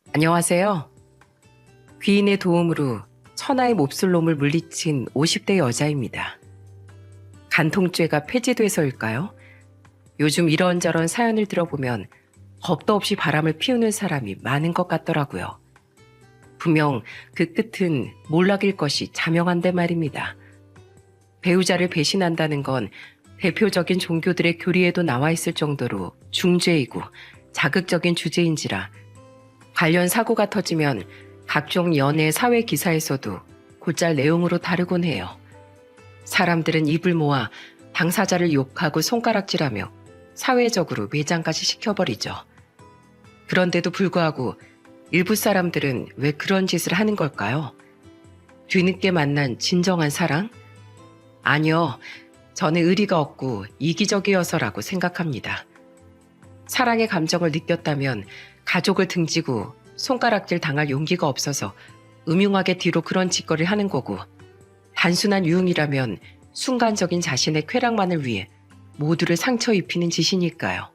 안녕하세요. 귀인의 도움으로 천하의 몹쓸 놈을 물리친 50대 여자입니다. 간통죄가 폐지돼서일까요? 요즘 이런저런 사연을 들어보면 겁도 없이 바람을 피우는 사람이 많은 것 같더라고요. 분명 그 끝은 몰락일 것이 자명한데 말입니다. 배우자를 배신한다는 건 대표적인 종교들의 교리에도 나와 있을 정도로 중죄이고 자극적인 주제인지라 관련 사고가 터지면 각종 연예 사회 기사에서도 곧잘 내용으로 다루곤 해요. 사람들은 입을 모아 당사자를 욕하고 손가락질하며 사회적으로 매장까지 시켜버리죠. 그런데도 불구하고 일부 사람들은 왜 그런 짓을 하는 걸까요? 뒤늦게 만난 진정한 사랑? 아니요, 저는 의리가 없고 이기적이어서라고 생각합니다. 사랑의 감정을 느꼈다면 가족을 등지고 손가락질 당할 용기가 없어서 음흉하게 뒤로 그런 짓거리를 하는 거고, 단순한 유흥이라면 순간적인 자신의 쾌락만을 위해 모두를 상처 입히는 짓이니까요.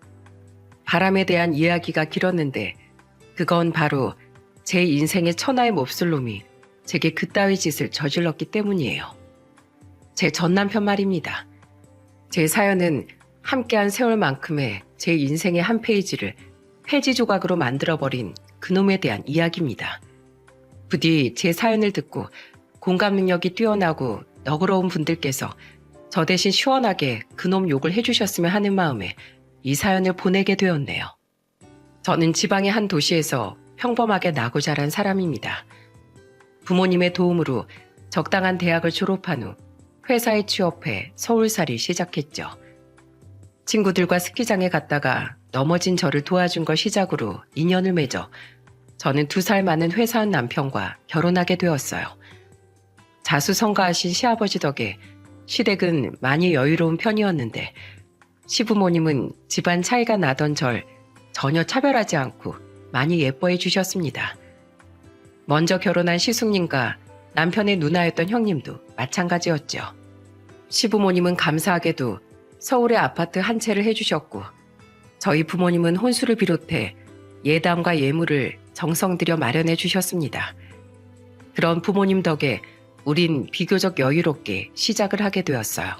바람에 대한 이야기가 길었는데 그건 바로 제 인생의 천하의 몹쓸 놈이 제게 그따위 짓을 저질렀기 때문이에요. 제 전남편 말입니다. 제 사연은 함께한 세월만큼의 제 인생의 한 페이지를 폐지 조각으로 만들어버린 그놈에 대한 이야기입니다. 부디 제 사연을 듣고 공감 능력이 뛰어나고 너그러운 분들께서 저 대신 시원하게 그놈 욕을 해주셨으면 하는 마음에 이 사연을 보내게 되었네요. 저는 지방의 한 도시에서 평범하게 나고 자란 사람입니다. 부모님의 도움으로 적당한 대학을 졸업한 후 회사에 취업해 서울살이 시작했죠. 친구들과 스키장에 갔다가 넘어진 저를 도와준 걸 시작으로 인연을 맺어 저는 2살 많은 회사원 남편과 결혼하게 되었어요. 자수성가하신 시아버지 덕에 시댁은 많이 여유로운 편이었는데 시부모님은 집안 차이가 나던 절 전혀 차별하지 않고 많이 예뻐해 주셨습니다. 먼저 결혼한 시숙님과 남편의 누나였던 형님도 마찬가지였죠. 시부모님은 감사하게도 서울에 아파트 한 채를 해주셨고 저희 부모님은 혼수를 비롯해 예담과 예물을 정성 들여 마련해 주셨습니다. 그런 부모님 덕에 우린 비교적 여유롭게 시작을 하게 되었어요.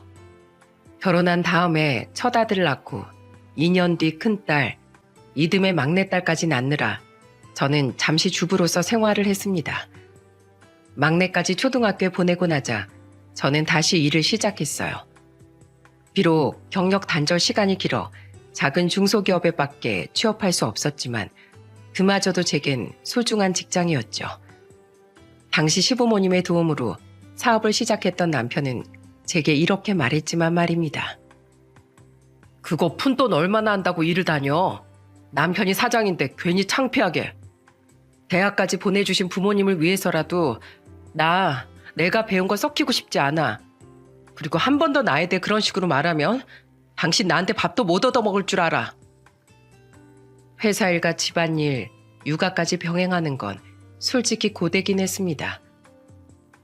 결혼한 다음에 첫 아들을 낳고 2년 뒤 큰딸, 이듬해 막내딸까지 낳느라 저는 잠시 주부로서 생활을 했습니다. 막내까지 초등학교에 보내고 나자 저는 다시 일을 시작했어요. 비록 경력 단절 시간이 길어 작은 중소기업에 밖에 취업할 수 없었지만 그마저도 제겐 소중한 직장이었죠. 당시 시부모님의 도움으로 사업을 시작했던 남편은 제게 이렇게 말했지만 말입니다. 그거 푼돈 얼마나 한다고 일을 다녀? 남편이 사장인데 괜히 창피하게. 대학까지 보내주신 부모님을 위해서라도 내가 배운 거 썩히고 싶지 않아. 그리고 한 번 더 나에 대해 그런 식으로 말하면 당신 나한테 밥도 못 얻어먹을 줄 알아. 회사 일과 집안일, 육아까지 병행하는 건 솔직히 고되긴 했습니다.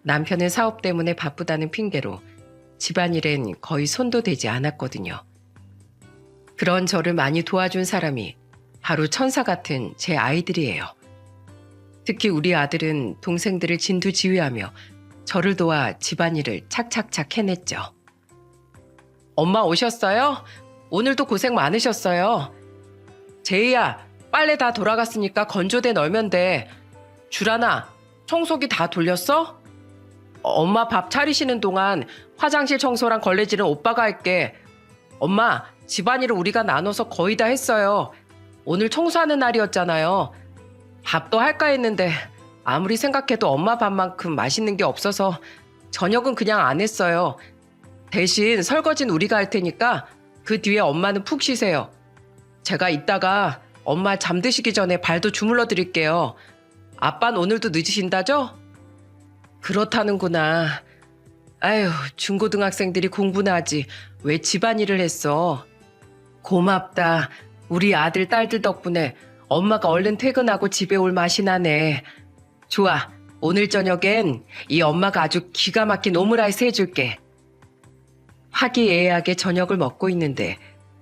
남편은 사업 때문에 바쁘다는 핑계로 집안일엔 거의 손도 대지 않았거든요. 그런 저를 많이 도와준 사람이 바로 천사 같은 제 아이들이에요. 특히 우리 아들은 동생들을 진두지휘하며 저를 도와 집안일을 착착착 해냈죠. 엄마 오셨어요? 오늘도 고생 많으셨어요. 제이야, 빨래 다 돌아갔으니까 건조대 널면 돼. 주란아, 청소기 다 돌렸어? 엄마 밥 차리시는 동안 화장실 청소랑 걸레질은 오빠가 할게. 엄마, 집안일을 우리가 나눠서 거의 다 했어요. 오늘 청소하는 날이었잖아요. 밥도 할까 했는데 아무리 생각해도 엄마 밥만큼 맛있는 게 없어서 저녁은 그냥 안 했어요. 대신 설거지는 우리가 할 테니까 그 뒤에 엄마는 푹 쉬세요. 제가 이따가 엄마 잠드시기 전에 발도 주물러 드릴게요. 아빠는 오늘도 늦으신다죠? 그렇다는구나. 아휴, 중고등학생들이 공부나 하지 왜 집안일을 했어. 고맙다. 우리 아들 딸들 덕분에 엄마가 얼른 퇴근하고 집에 올 맛이 나네. 좋아, 오늘 저녁엔 이 엄마가 아주 기가 막힌 오므라이스 해줄게. 화기애애하게 저녁을 먹고 있는데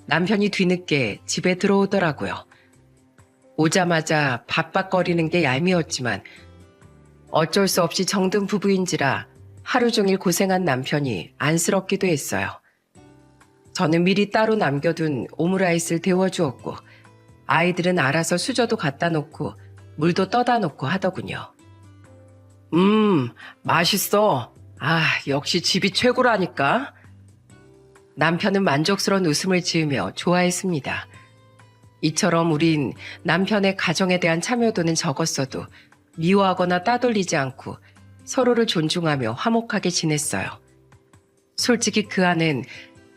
남편이 뒤늦게 집에 들어오더라고요. 오자마자 밥박거리는 게 얄미웠지만 어쩔 수 없이 정든 부부인지라 하루 종일 고생한 남편이 안쓰럽기도 했어요. 저는 미리 따로 남겨둔 오므라이스를 데워주었고 아이들은 알아서 수저도 갖다 놓고 물도 떠다 놓고 하더군요. 맛있어. 아, 역시 집이 최고라니까. 남편은 만족스러운 웃음을 지으며 좋아했습니다. 이처럼 우린 남편의 가정에 대한 참여도는 적었어도 미워하거나 따돌리지 않고 서로를 존중하며 화목하게 지냈어요. 솔직히 그 안엔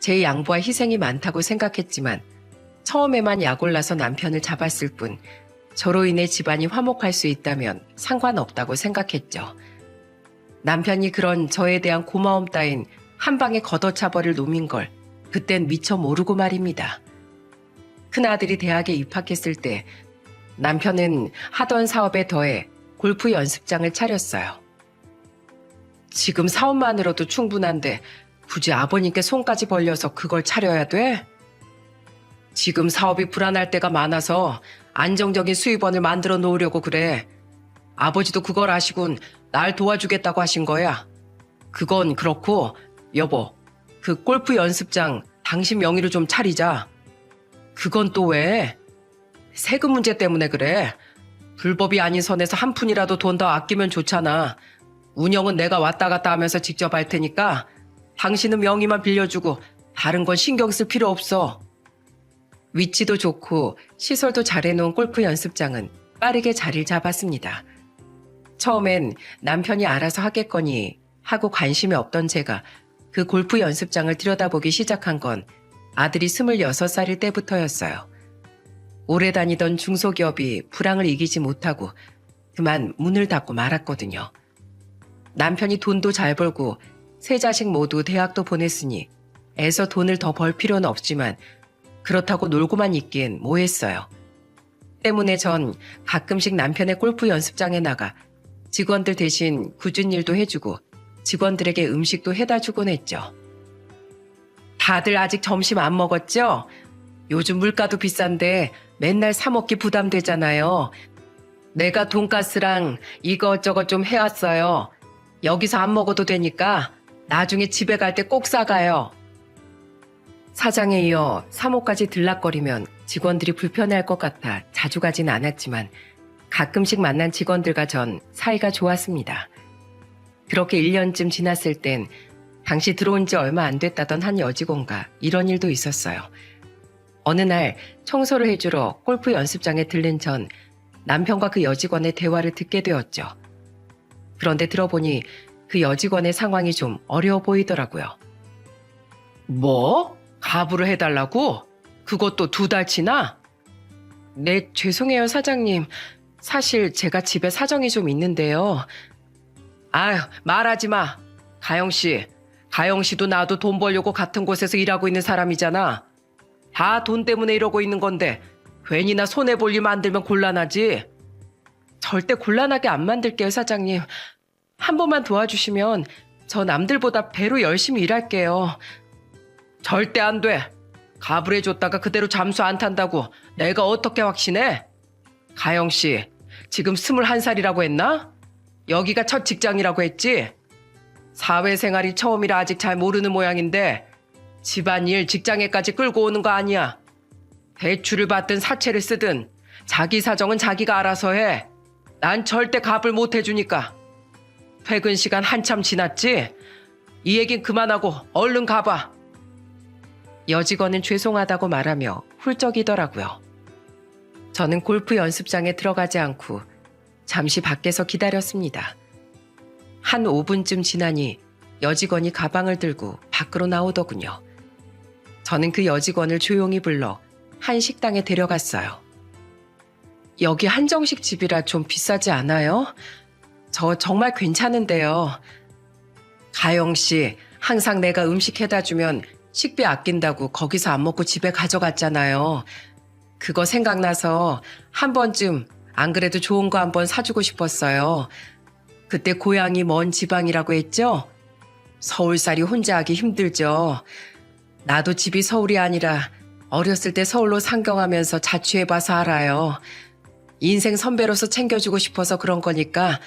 제 양보와 희생이 많다고 생각했지만 처음에만 약올라서 남편을 잡았을 뿐 저로 인해 집안이 화목할 수 있다면 상관없다고 생각했죠. 남편이 그런 저에 대한 고마움 따윈 한 방에 걷어차버릴 놈인 걸 그땐 미처 모르고 말입니다. 큰아들이 대학에 입학했을 때 남편은 하던 사업에 더해 골프 연습장을 차렸어요. 지금 사업만으로도 충분한데 굳이 아버님께 손까지 벌려서 그걸 차려야 돼? 지금 사업이 불안할 때가 많아서 안정적인 수입원을 만들어 놓으려고 그래. 아버지도 그걸 아시곤 날 도와주겠다고 하신 거야. 그건 그렇고 여보, 그 골프 연습장 당신 명의로 좀 차리자. 그건 또 왜? 세금 문제 때문에 그래. 불법이 아닌 선에서 한 푼이라도 돈 더 아끼면 좋잖아. 운영은 내가 왔다 갔다 하면서 직접 할 테니까 당신은 명의만 빌려주고 다른 건 신경 쓸 필요 없어. 위치도 좋고 시설도 잘해놓은 골프 연습장은 빠르게 자리를 잡았습니다. 처음엔 남편이 알아서 하겠거니 하고 관심이 없던 제가 그 골프 연습장을 들여다보기 시작한 건 아들이 26살일 때부터였어요. 오래 다니던 중소기업이 불황을 이기지 못하고 그만 문을 닫고 말았거든요. 남편이 돈도 잘 벌고 세 자식 모두 대학도 보냈으니 애서 돈을 더 벌 필요는 없지만 그렇다고 놀고만 있기엔 뭐했어요. 때문에 전 가끔씩 남편의 골프 연습장에 나가 직원들 대신 굳은 일도 해주고 직원들에게 음식도 해다 주곤 했죠. 다들 아직 점심 안 먹었죠? 요즘 물가도 비싼데 맨날 사 먹기 부담되잖아요. 내가 돈가스랑 이것저것 좀 해왔어요. 여기서 안 먹어도 되니까 나중에 집에 갈 때 꼭 싸가요. 사장에 이어 사모까지 들락거리면 직원들이 불편해할 것 같아 자주 가진 않았지만 가끔씩 만난 직원들과 전 사이가 좋았습니다. 그렇게 1년쯤 지났을 땐 당시 들어온 지 얼마 안 됐다던 한 여직원과 이런 일도 있었어요. 어느 날 청소를 해주러 골프 연습장에 들른 전 남편과 그 여직원의 대화를 듣게 되었죠. 그런데 들어보니 그 여직원의 상황이 좀 어려워 보이더라고요. 뭐? 가부를 해달라고? 그것도 2달치나? 네, 죄송해요, 사장님. 사실 제가 집에 사정이 좀 있는데요. 아휴, 말하지 마. 가영 씨도 나도 돈 벌려고 같은 곳에서 일하고 있는 사람이잖아. 다 돈 때문에 이러고 있는 건데 괜히나 손해볼 일 만들면 곤란하지. 절대 곤란하게 안 만들게요, 사장님. 한 번만 도와주시면 저 남들보다 배로 열심히 일할게요. 절대 안 돼. 가불해줬다가 그대로 잠수 안 탄다고 내가 어떻게 확신해? 가영 씨, 지금 21살이라고 했나? 여기가 첫 직장이라고 했지? 사회생활이 처음이라 아직 잘 모르는 모양인데 집안일 직장에까지 끌고 오는 거 아니야. 대출을 받든 사채를 쓰든 자기 사정은 자기가 알아서 해. 난 절대 값을 못 해주니까. 퇴근 시간 한참 지났지? 이 얘긴 그만하고 얼른 가봐. 여직원은 죄송하다고 말하며 훌쩍이더라고요. 저는 골프 연습장에 들어가지 않고 잠시 밖에서 기다렸습니다. 한 5분쯤 지나니 여직원이 가방을 들고 밖으로 나오더군요. 저는 그 여직원을 조용히 불러 한 식당에 데려갔어요. 여기 한정식 집이라 좀 비싸지 않아요? 저 정말 괜찮은데요. 가영 씨, 항상 내가 음식 해다 주면 식비 아낀다고 거기서 안 먹고 집에 가져갔잖아요. 그거 생각나서 한 번쯤 안 그래도 좋은 거 한번 사주고 싶었어요. 그때 고향이 먼 지방이라고 했죠? 서울살이 혼자 하기 힘들죠. 나도 집이 서울이 아니라 어렸을 때 서울로 상경하면서 자취해봐서 알아요. 인생 선배로서 챙겨주고 싶어서 그런 거니까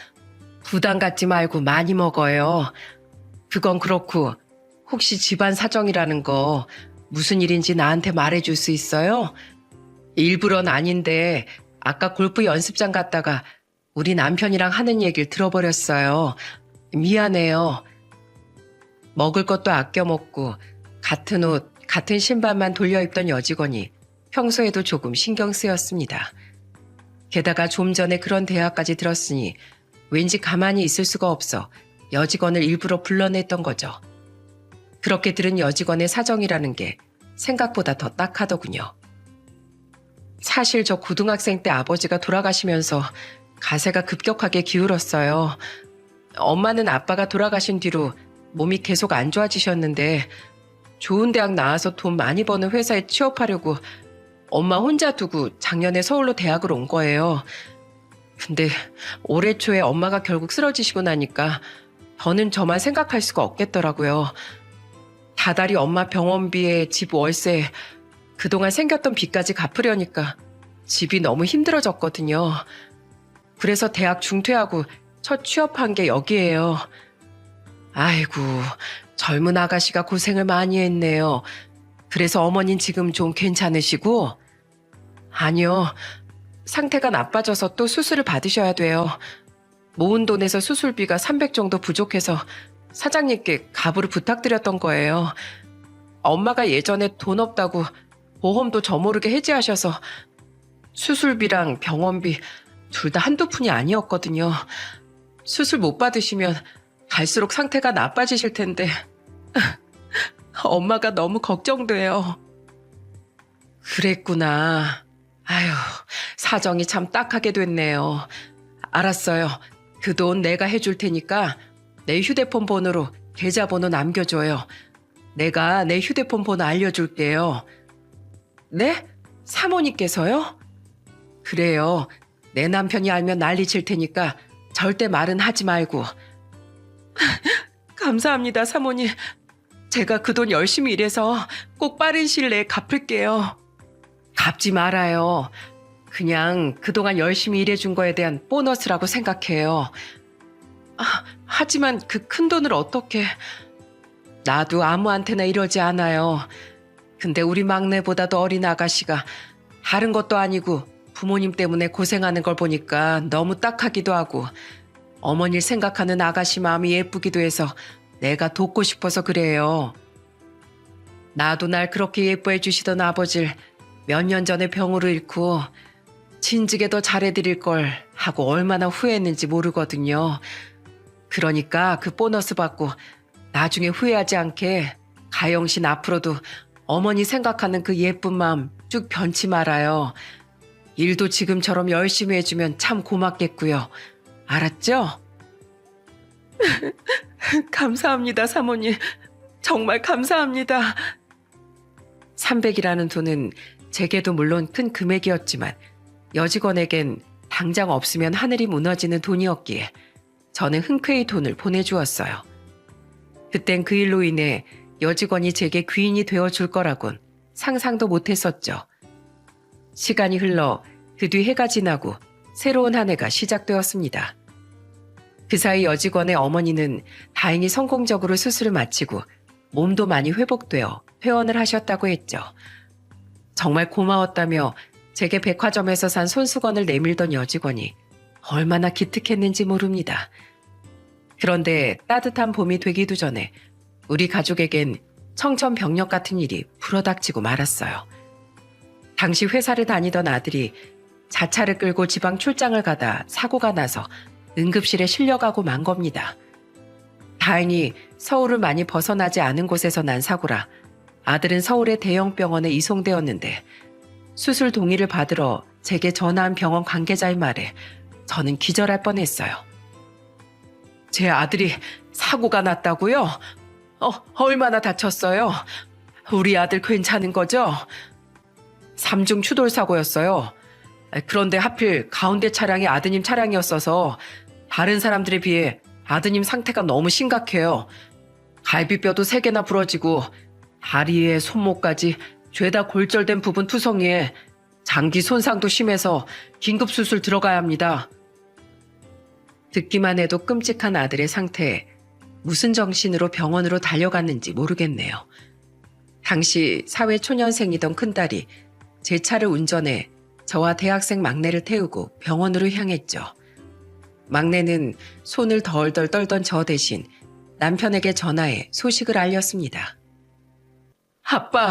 부담 갖지 말고 많이 먹어요. 그건 그렇고 혹시 집안 사정이라는 거 무슨 일인지 나한테 말해줄 수 있어요? 일부러는 아닌데 아까 골프 연습장 갔다가 우리 남편이랑 하는 얘기를 들어버렸어요. 미안해요. 먹을 것도 아껴 먹고 같은 옷, 같은 신발만 돌려 입던 여직원이 평소에도 조금 신경 쓰였습니다. 게다가 좀 전에 그런 대화까지 들었으니 왠지 가만히 있을 수가 없어 여직원을 일부러 불러냈던 거죠. 그렇게 들은 여직원의 사정이라는 게 생각보다 더 딱하더군요. 사실 저 고등학생 때 아버지가 돌아가시면서 가세가 급격하게 기울었어요. 엄마는 아빠가 돌아가신 뒤로 몸이 계속 안 좋아지셨는데 좋은 대학 나와서 돈 많이 버는 회사에 취업하려고 엄마 혼자 두고 작년에 서울로 대학을 온 거예요. 근데 올해 초에 엄마가 결국 쓰러지시고 나니까 저는 저만 생각할 수가 없겠더라고요. 다달이 엄마 병원비에 집 월세, 그동안 생겼던 빚까지 갚으려니까 집이 너무 힘들어졌거든요. 그래서 대학 중퇴하고 첫 취업한 게 여기예요. 아이고, 젊은 아가씨가 고생을 많이 했네요. 그래서 어머닌 지금 좀 괜찮으시고? 아니요. 상태가 나빠져서 또 수술을 받으셔야 돼요. 모은 돈에서 수술비가 300 정도 부족해서 사장님께 갑으로 부탁드렸던 거예요. 엄마가 예전에 돈 없다고 보험도 저 모르게 해지하셔서 수술비랑 병원비 둘 다 한두 푼이 아니었거든요. 수술 못 받으시면 갈수록 상태가 나빠지실 텐데 엄마가 너무 걱정돼요. 그랬구나. 아휴, 사정이 참 딱하게 됐네요. 알았어요. 그 돈 내가 해줄 테니까 내 휴대폰 번호로 계좌번호 남겨줘요. 내가 내 휴대폰 번호 알려줄게요. 네? 사모님께서요? 그래요. 내 남편이 알면 난리칠 테니까 절대 말은 하지 말고. 감사합니다, 사모님. 제가 그 돈 열심히 일해서 꼭 빠른 시일 내에 갚을게요. 갚지 말아요. 그냥 그동안 열심히 일해준 거에 대한 보너스라고 생각해요. 하지만 그 큰 돈을 어떻게... 나도 아무한테나 이러지 않아요. 근데 우리 막내보다도 어린 아가씨가 다른 것도 아니고 부모님 때문에 고생하는 걸 보니까 너무 딱하기도 하고 어머니를 생각하는 아가씨 마음이 예쁘기도 해서 내가 돕고 싶어서 그래요. 나도 날 그렇게 예뻐해 주시던 아버지를 몇 년 전에 병으로 잃고 진즉에 더 잘해드릴 걸 하고 얼마나 후회했는지 모르거든요. 그러니까 그 보너스 받고 나중에 후회하지 않게 가영신 앞으로도 어머니 생각하는 그 예쁜 마음 쭉 변치 말아요. 일도 지금처럼 열심히 해주면 참 고맙겠고요. 알았죠? 감사합니다, 사모님. 정말 감사합니다. 300이라는 돈은 제게도 물론 큰 금액이었지만 여직원에겐 당장 없으면 하늘이 무너지는 돈이었기에 저는 흔쾌히 돈을 보내주었어요. 그땐 그 일로 인해 여직원이 제게 귀인이 되어줄 거라곤 상상도 못했었죠. 시간이 흘러 그 뒤 해가 지나고 새로운 한 해가 시작되었습니다. 그 사이 여직원의 어머니는 다행히 성공적으로 수술을 마치고 몸도 많이 회복되어 퇴원을 하셨다고 했죠. 정말 고마웠다며 제게 백화점에서 산 손수건을 내밀던 여직원이 얼마나 기특했는지 모릅니다. 그런데 따뜻한 봄이 되기도 전에 우리 가족에겐 청천벽력 같은 일이 불어닥치고 말았어요. 당시 회사를 다니던 아들이 자차를 끌고 지방 출장을 가다 사고가 나서 응급실에 실려가고 만 겁니다. 다행히 서울을 많이 벗어나지 않은 곳에서 난 사고라 아들은 서울의 대형 병원에 이송되었는데 수술 동의를 받으러 제게 전화한 병원 관계자의 말에 저는 기절할 뻔했어요. 제 아들이 사고가 났다고요? 얼마나 다쳤어요? 우리 아들 괜찮은 거죠? 3중 추돌 사고였어요. 그런데 하필 가운데 차량이 아드님 차량이었어서 다른 사람들에 비해 아드님 상태가 너무 심각해요. 갈비뼈도 3개나 부러지고 다리에 손목까지 죄다 골절된 부분 투성이에 장기 손상도 심해서 긴급 수술 들어가야 합니다. 듣기만 해도 끔찍한 아들의 상태에 무슨 정신으로 병원으로 달려갔는지 모르겠네요. 당시 사회초년생이던 큰딸이 제 차를 운전해 저와 대학생 막내를 태우고 병원으로 향했죠. 막내는 손을 덜덜 떨던 저 대신 남편에게 전화해 소식을 알렸습니다. 아빠,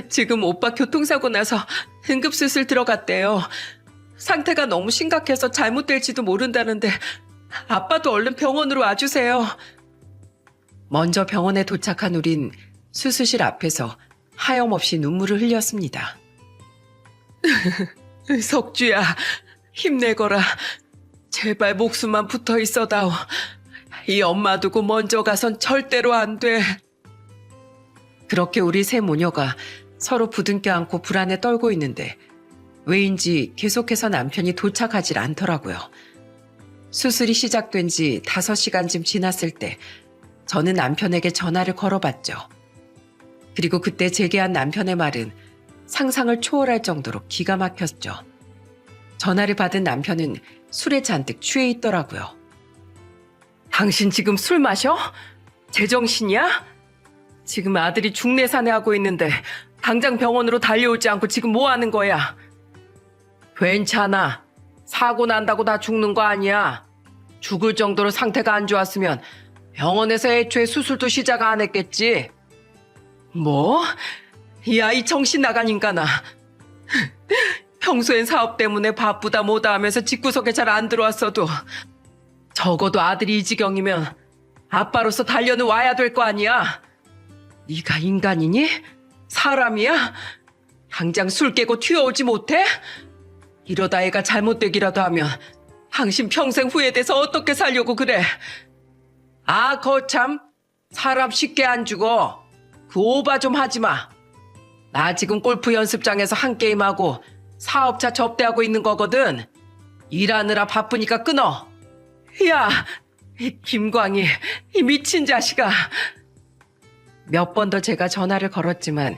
지금 오빠 교통사고 나서 응급수술 들어갔대요. 상태가 너무 심각해서 잘못될지도 모른다는데 아빠도 얼른 병원으로 와주세요. 먼저 병원에 도착한 우린 수술실 앞에서 하염없이 눈물을 흘렸습니다. 석주야, 힘내거라. 제발 목숨만 붙어 있어다오. 이 엄마 두고 먼저 가선 절대로 안 돼. 그렇게 우리 세 모녀가 서로 부둥켜 안고 불안에 떨고 있는데 왜인지 계속해서 남편이 도착하질 않더라고요. 수술이 시작된 지 5시간쯤 지났을 때 저는 남편에게 전화를 걸어봤죠. 그리고 그때 제게 한 남편의 말은 상상을 초월할 정도로 기가 막혔죠. 전화를 받은 남편은 술에 잔뜩 취해 있더라고요. 당신 지금 술 마셔? 제정신이야? 지금 아들이 중내사내하고 있는데 당장 병원으로 달려오지 않고 지금 뭐 하는 거야? 괜찮아. 사고 난다고 다 죽는 거 아니야. 죽을 정도로 상태가 안 좋았으면 병원에서 애초에 수술도 시작 안 했겠지. 뭐? 이 아이 정신 나간 인간아. 평소엔 사업 때문에 바쁘다 뭐다 하면서 집구석에 잘 안 들어왔어도 적어도 아들이 이 지경이면 아빠로서 달려는 와야 될 거 아니야. 네가 인간이니? 사람이야? 당장 술 깨고 튀어오지 못해? 이러다 애가 잘못되기라도 하면 당신 평생 후회돼서 어떻게 살려고 그래? 아, 거참. 사람 쉽게 안 죽어. 그 오바 좀 하지 마. 나 지금 골프 연습장에서 한 게임하고 사업차 접대하고 있는 거거든. 일하느라 바쁘니까 끊어. 야, 이 김광희, 이 미친 자식아. 몇 번 더 제가 전화를 걸었지만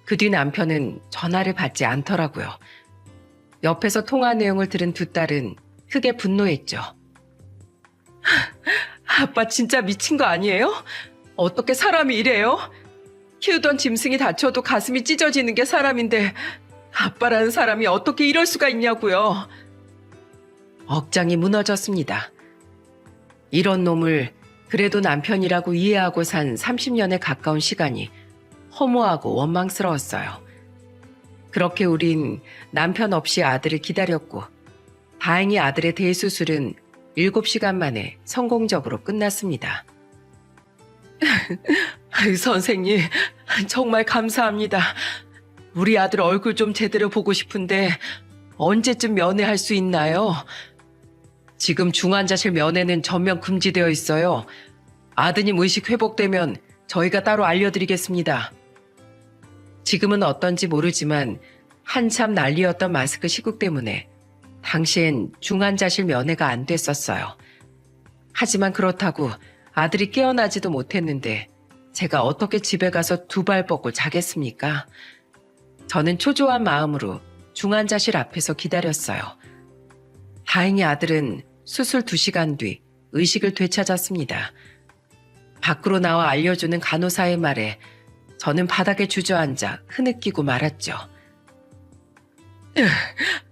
그 뒤 남편은 전화를 받지 않더라고요. 옆에서 통화 내용을 들은 두 딸은 크게 분노했죠. 아빠 진짜 미친 거 아니에요? 어떻게 사람이 이래요? 키우던 짐승이 다쳐도 가슴이 찢어지는 게 사람인데 아빠라는 사람이 어떻게 이럴 수가 있냐고요. 억장이 무너졌습니다. 이런 놈을 그래도 남편이라고 이해하고 산 30년에 가까운 시간이 허무하고 원망스러웠어요. 그렇게 우린 남편 없이 아들을 기다렸고 다행히 아들의 대수술은 7시간 만에 성공적으로 끝났습니다. 선생님, 정말 감사합니다. 우리 아들 얼굴 좀 제대로 보고 싶은데 언제쯤 면회할 수 있나요? 지금 중환자실 면회는 전면 금지되어 있어요. 아드님 의식 회복되면 저희가 따로 알려드리겠습니다. 지금은 어떤지 모르지만 한참 난리였던 마스크 시국 때문에 당시엔 중환자실 면회가 안 됐었어요. 하지만 그렇다고 아들이 깨어나지도 못했는데 제가 어떻게 집에 가서 두 발 뻗고 자겠습니까? 저는 초조한 마음으로 중환자실 앞에서 기다렸어요. 다행히 아들은 수술 2시간 뒤 의식을 되찾았습니다. 밖으로 나와 알려주는 간호사의 말에 저는 바닥에 주저앉아 흐느끼고 말았죠.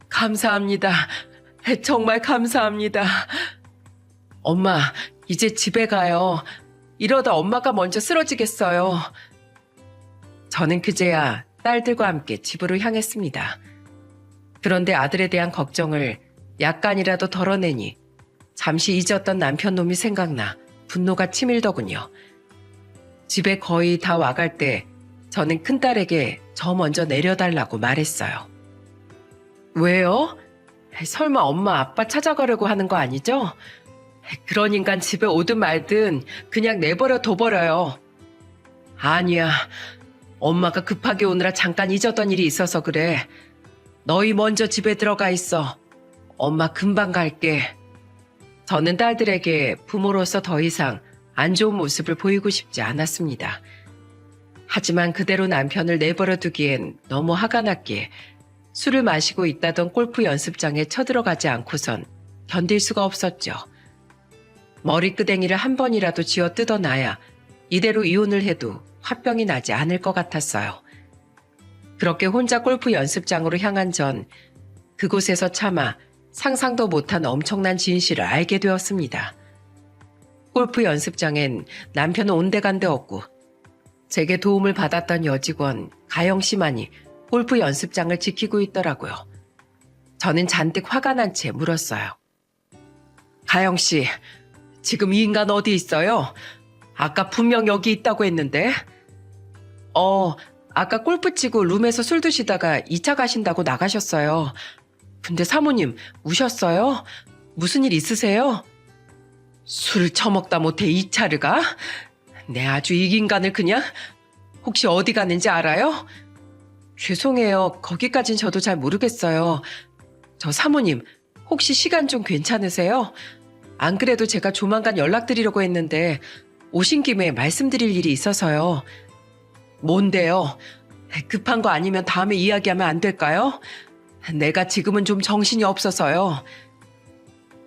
감사합니다. 정말 감사합니다. 엄마, 이제 집에 가요. 이러다 엄마가 먼저 쓰러지겠어요. 저는 그제야 딸들과 함께 집으로 향했습니다. 그런데 아들에 대한 걱정을 약간이라도 덜어내니 잠시 잊었던 남편 놈이 생각나 분노가 치밀더군요. 집에 거의 다 와갈 때 저는 큰딸에게 저 먼저 내려달라고 말했어요. 왜요? 설마 엄마 아빠 찾아가려고 하는 거 아니죠? 그런 인간 집에 오든 말든 그냥 내버려 둬버려요. 아니야. 엄마가 급하게 오느라 잠깐 잊었던 일이 있어서 그래. 너희 먼저 집에 들어가 있어. 엄마 금방 갈게. 저는 딸들에게 부모로서 더 이상 안 좋은 모습을 보이고 싶지 않았습니다. 하지만 그대로 남편을 내버려 두기엔 너무 화가 났기에 술을 마시고 있다던 골프 연습장에 쳐들어가지 않고선 견딜 수가 없었죠. 머리끄댕이를 한 번이라도 쥐어 뜯어놔야 이대로 이혼을 해도 화병이 나지 않을 것 같았어요. 그렇게 혼자 골프 연습장으로 향한 전 그곳에서 차마 상상도 못한 엄청난 진실을 알게 되었습니다. 골프 연습장엔 남편은 온데간데 없고 제게 도움을 받았던 여직원 가영 씨만이 골프 연습장을 지키고 있더라고요. 저는 잔뜩 화가 난 채 물었어요. 가영 씨, 지금 이 인간 어디 있어요? 아까 분명 여기 있다고 했는데. 아까 골프 치고 룸에서 술 드시다가 2차 가신다고 나가셨어요. 근데 사모님 우셨어요? 무슨 일 있으세요? 술 처먹다 못해 2차를 가? 내 아주 이 인간을 그냥. 혹시 어디 갔는지 알아요? 죄송해요. 거기까진 저도 잘 모르겠어요. 저 사모님 혹시 시간 좀 괜찮으세요? 안 그래도 제가 조만간 연락드리려고 했는데 오신 김에 말씀드릴 일이 있어서요. 뭔데요? 급한 거 아니면 다음에 이야기하면 안 될까요? 내가 지금은 좀 정신이 없어서요.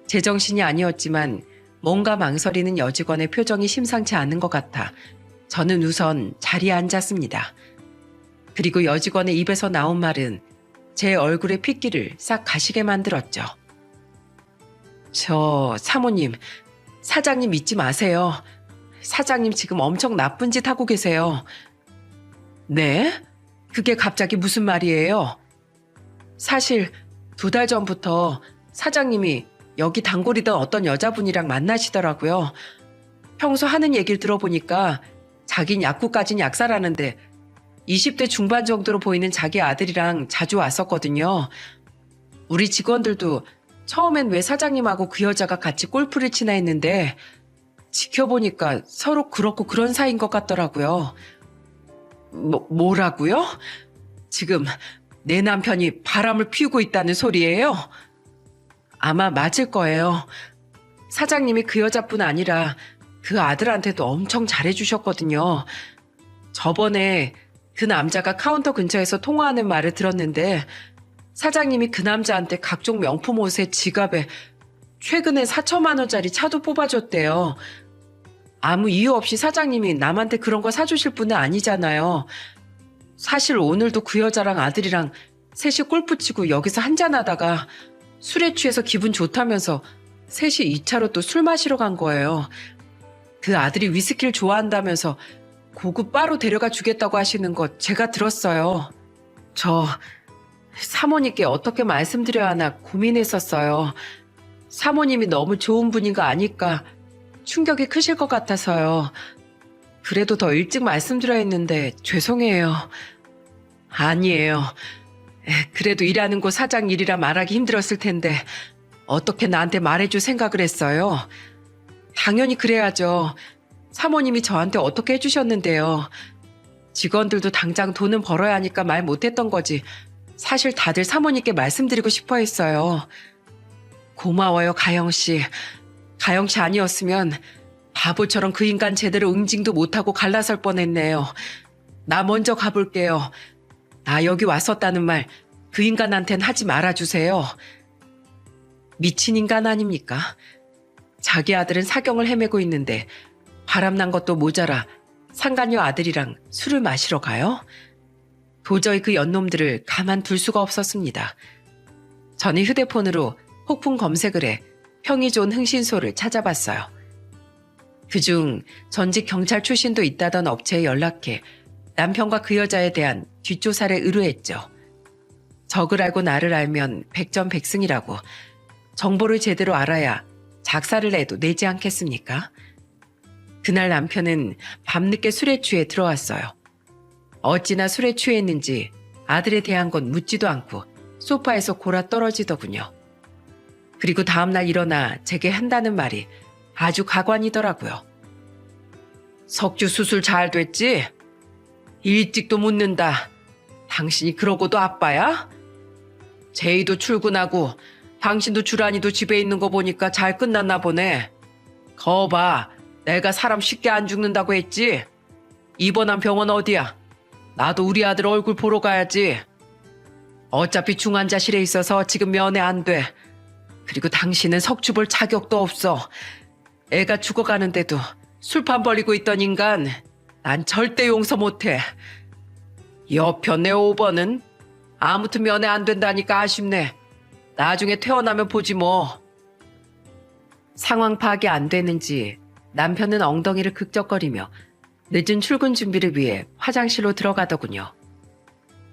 제정신이 아니었지만 뭔가 망설이는 여직원의 표정이 심상치 않은 것 같아 저는 우선 자리에 앉았습니다. 그리고 여직원의 입에서 나온 말은 제 얼굴의 핏기를 싹 가시게 만들었죠. 저 사모님, 사장님 믿지 마세요. 사장님 지금 엄청 나쁜 짓 하고 계세요. 네? 그게 갑자기 무슨 말이에요? 사실 2달 전부터 사장님이 여기 단골이던 어떤 여자분이랑 만나시더라고요. 평소 하는 얘기를 들어보니까 자긴 약국까진 약사라는데 20대 중반 정도로 보이는 자기 아들이랑 자주 왔었거든요. 우리 직원들도 처음엔 왜 사장님하고 그 여자가 같이 골프를 치나 했는데 지켜보니까 서로 그렇고 그런 사이인 것 같더라고요. 뭐라고요? 지금 내 남편이 바람을 피우고 있다는 소리예요? 아마 맞을 거예요. 사장님이 그 여자뿐 아니라 그 아들한테도 엄청 잘해주셨거든요. 저번에 그 남자가 카운터 근처에서 통화하는 말을 들었는데 사장님이 그 남자한테 각종 명품 옷에 지갑에 최근에 4천만 원짜리 차도 뽑아줬대요. 아무 이유 없이 사장님이 남한테 그런 거 사주실 분은 아니잖아요. 사실 오늘도 그 여자랑 아들이랑 셋이 골프 치고 여기서 한잔하다가 술에 취해서 기분 좋다면서 셋이 2차로 또 술 마시러 간 거예요. 그 아들이 위스키를 좋아한다면서 고급 바로 데려가 주겠다고 하시는 거 제가 들었어요. 저 사모님께 어떻게 말씀드려야 하나 고민했었어요. 사모님이 너무 좋은 분인 거 아니까 충격이 크실 것 같아서요. 그래도 더 일찍 말씀드려야 했는데 죄송해요. 아니에요. 그래도 일하는 곳 사장 일이라 말하기 힘들었을 텐데 어떻게 나한테 말해줄 생각을 했어요? 당연히 그래야죠. 사모님이 저한테 어떻게 해주셨는데요. 직원들도 당장 돈은 벌어야 하니까 말 못했던 거지. 사실 다들 사모님께 말씀드리고 싶어 했어요. 고마워요, 가영 씨. 가영 씨 아니었으면 바보처럼 그 인간 제대로 응징도 못하고 갈라설 뻔했네요. 나 먼저 가볼게요. 나 여기 왔었다는 말 그 인간한텐 하지 말아주세요. 미친 인간 아닙니까? 자기 아들은 사경을 헤매고 있는데 바람난 것도 모자라 상간녀 아들이랑 술을 마시러 가요? 도저히 그 연놈들을 가만둘 수가 없었습니다. 저는 휴대폰으로 폭풍 검색을 해 평이 좋은 흥신소를 찾아봤어요. 그중 전직 경찰 출신도 있다던 업체에 연락해 남편과 그 여자에 대한 뒷조사를 의뢰했죠. 적을 알고 나를 알면 백전백승이라고 정보를 제대로 알아야 작사를 해도 내지 않겠습니까? 그날 남편은 밤늦게 술에 취해 들어왔어요. 어찌나 술에 취했는지 아들에 대한 건 묻지도 않고 소파에서 골아 떨어지더군요. 그리고 다음날 일어나 제게 한다는 말이 아주 가관이더라고요. 석주 수술 잘 됐지? 일찍도 묻는다. 당신이 그러고도 아빠야? 제이도 출근하고 당신도 주란이도 집에 있는 거 보니까 잘 끝났나 보네. 거봐, 내가 사람 쉽게 안 죽는다고 했지? 입원한 병원 어디야? 나도 우리 아들 얼굴 보러 가야지. 어차피 중환자실에 있어서 지금 면회 안 돼. 그리고 당신은 석주 볼 자격도 없어. 애가 죽어가는데도 술판 벌리고 있던 인간 난 절대 용서 못해. 여편 내 5번은 아무튼 면회 안 된다니까 아쉽네. 나중에 퇴원하면 보지 뭐. 상황 파악이 안 되는지 남편은 엉덩이를 극적거리며 늦은 출근 준비를 위해 화장실로 들어가더군요.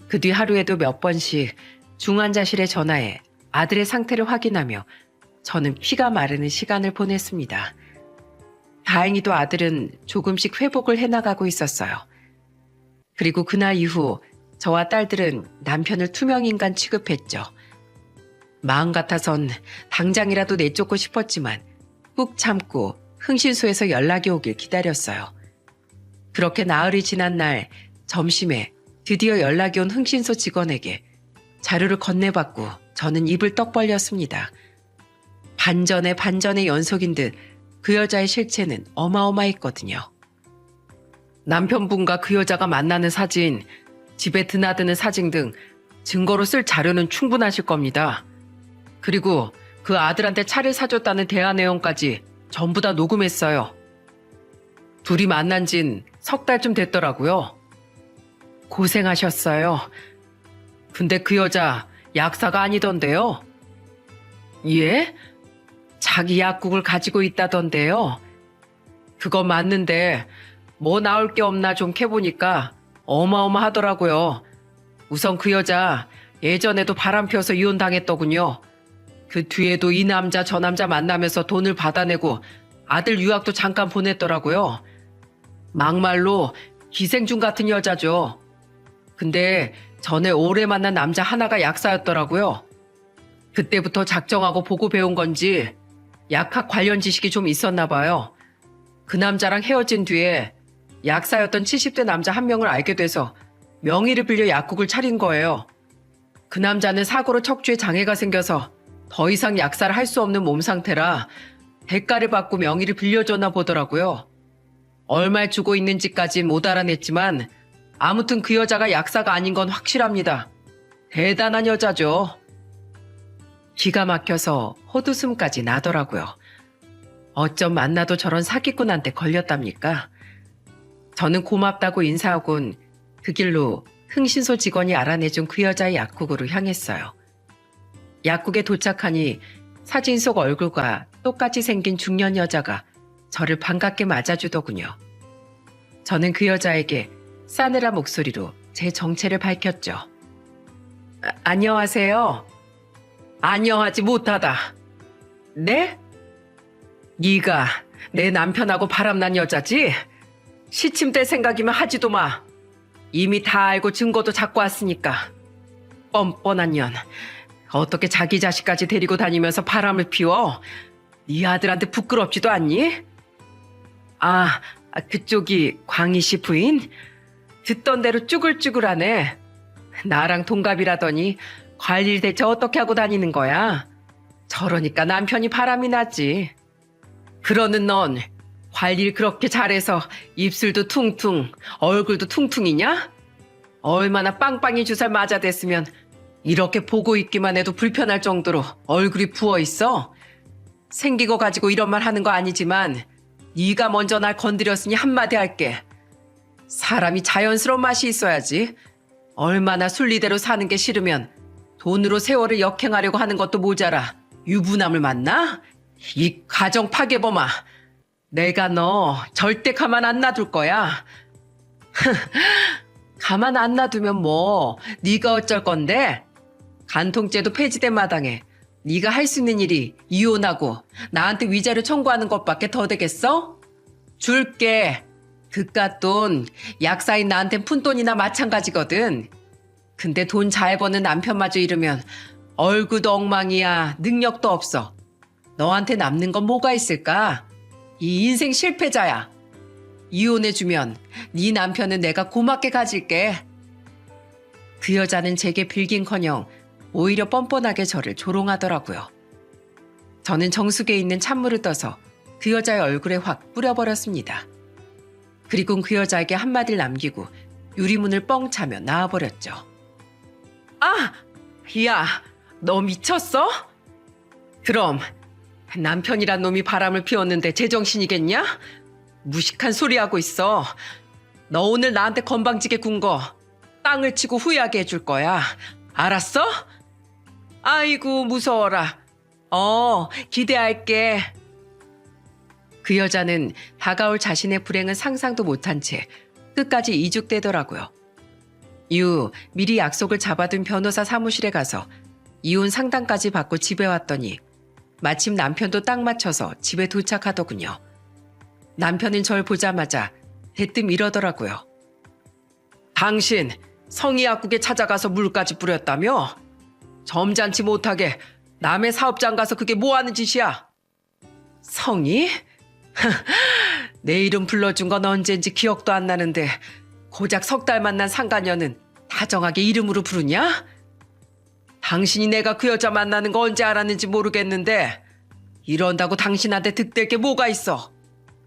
그 뒤 하루에도 몇 번씩 중환자실에 전화해 아들의 상태를 확인하며 저는 피가 마르는 시간을 보냈습니다. 다행히도 아들은 조금씩 회복을 해나가고 있었어요. 그리고 그날 이후 저와 딸들은 남편을 투명인간 취급했죠. 마음 같아선 당장이라도 내쫓고 싶었지만 꾹 참고 흥신소에서 연락이 오길 기다렸어요. 그렇게 나흘이 지난 날 점심에 드디어 연락이 온 흥신소 직원에게 자료를 건네받고 저는 입을 떡 벌렸습니다. 반전의 연속인 듯 그 여자의 실체는 어마어마했거든요. 남편분과 그 여자가 만나는 사진, 집에 드나드는 사진 등 증거로 쓸 자료는 충분하실 겁니다. 그리고 그 아들한테 차를 사줬다는 대화 내용까지 전부 다 녹음했어요. 둘이 만난 진 석 달쯤 됐더라고요. 고생하셨어요. 근데 그 여자 약사가 아니던데요. 예? 자기 약국을 가지고 있다던데요. 그거 맞는데 뭐 나올 게 없나 좀 캐보니까 어마어마하더라고요. 우선 그 여자 예전에도 바람 피워서 이혼당했더군요. 그 뒤에도 이 남자 저 남자 만나면서 돈을 받아내고 아들 유학도 잠깐 보냈더라고요. 막말로 기생충 같은 여자죠. 근데 전에 오래 만난 남자 하나가 약사였더라고요. 그때부터 작정하고 보고 배운 건지 약학 관련 지식이 좀 있었나 봐요. 그 남자랑 헤어진 뒤에 약사였던 70대 남자 한 명을 알게 돼서 명의를 빌려 약국을 차린 거예요. 그 남자는 사고로 척추에 장애가 생겨서 더 이상 약사를 할 수 없는 몸 상태라 대가를 받고 명의를 빌려줬나 보더라고요. 얼마 주고 있는지까진 못 알아냈지만 아무튼 그 여자가 약사가 아닌 건 확실합니다. 대단한 여자죠. 기가 막혀서 헛웃음까지 나더라고요. 어쩜 만나도 저런 사기꾼한테 걸렸답니까? 저는 고맙다고 인사하곤 그 길로 흥신소 직원이 알아내준 그 여자의 약국으로 향했어요. 약국에 도착하니 사진 속 얼굴과 똑같이 생긴 중년 여자가 저를 반갑게 맞아주더군요. 저는 그 여자에게 싸늘한 목소리로 제 정체를 밝혔죠. 안녕하세요. 안녕하지 못하다. 네? 네가 내 남편하고 바람난 여자지? 시침 때 생각이면 하지도 마. 이미 다 알고 증거도 잡고 왔으니까. 뻔뻔한 년. 어떻게 자기 자식까지 데리고 다니면서 바람을 피워? 네 아들한테 부끄럽지도 않니? 그쪽이 광희 씨 부인? 듣던 대로 쭈글쭈글하네. 나랑 동갑이라더니 관리를 대체 어떻게 하고 다니는 거야? 저러니까 남편이 바람이 나지. 그러는 넌 관리를 그렇게 잘해서 입술도 퉁퉁, 얼굴도 퉁퉁이냐? 얼마나 빵빵이 주사를 맞아댔으면 이렇게 보고 있기만 해도 불편할 정도로 얼굴이 부어있어? 생긴 거 가지고 이런 말 하는 거 아니지만 네가 먼저 날 건드렸으니 한마디 할게. 사람이 자연스러운 맛이 있어야지. 얼마나 순리대로 사는 게 싫으면 돈으로 세월을 역행하려고 하는 것도 모자라 유부남을 만나? 이 가정 파괴범아. 내가 너 절대 가만 안 놔둘 거야. 가만 안 놔두면 뭐 네가 어쩔 건데? 간통죄도 폐지된 마당에 네가 할 수 있는 일이 이혼하고 나한테 위자료 청구하는 것밖에 더 되겠어? 줄게. 그깟 돈 약사인 나한텐 푼돈이나 마찬가지거든. 근데 돈 잘 버는 남편마저 잃으면 얼굴도 엉망이야. 능력도 없어. 너한테 남는 건 뭐가 있을까? 이 인생 실패자야. 이혼해주면 네 남편은 내가 고맙게 가질게. 그 여자는 제게 빌긴커녕 오히려 뻔뻔하게 저를 조롱하더라고요. 저는 정수기에 있는 찬물을 떠서 그 여자의 얼굴에 확 뿌려버렸습니다. 그리고 그 여자에게 한마디를 남기고 유리문을 뻥 차며 나와버렸죠. 야, 너 미쳤어? 그럼 남편이란 놈이 바람을 피웠는데 제정신이겠냐? 무식한 소리 하고 있어. 너 오늘 나한테 건방지게 군 거 땅을 치고 후회하게 해줄 거야. 알았어? 아이고 무서워라. 기대할게. 그 여자는 다가올 자신의 불행은 상상도 못한 채 끝까지 이죽대더라고요. 이후 미리 약속을 잡아둔 변호사 사무실에 가서 이혼 상담까지 받고 집에 왔더니 마침 남편도 딱 맞춰서 집에 도착하더군요. 남편은 절 보자마자 대뜸 이러더라고요. 당신 성희 약국에 찾아가서 물까지 뿌렸다며? 점잖지 못하게 남의 사업장 가서 그게 뭐 하는 짓이야? 성희? 내 이름 불러준 건 언젠지 기억도 안 나는데 고작 석 달 만난 상간녀는 다정하게 이름으로 부르냐? 당신이 내가 그 여자 만나는 거 언제 알았는지 모르겠는데 이런다고 당신한테 득될 게 뭐가 있어?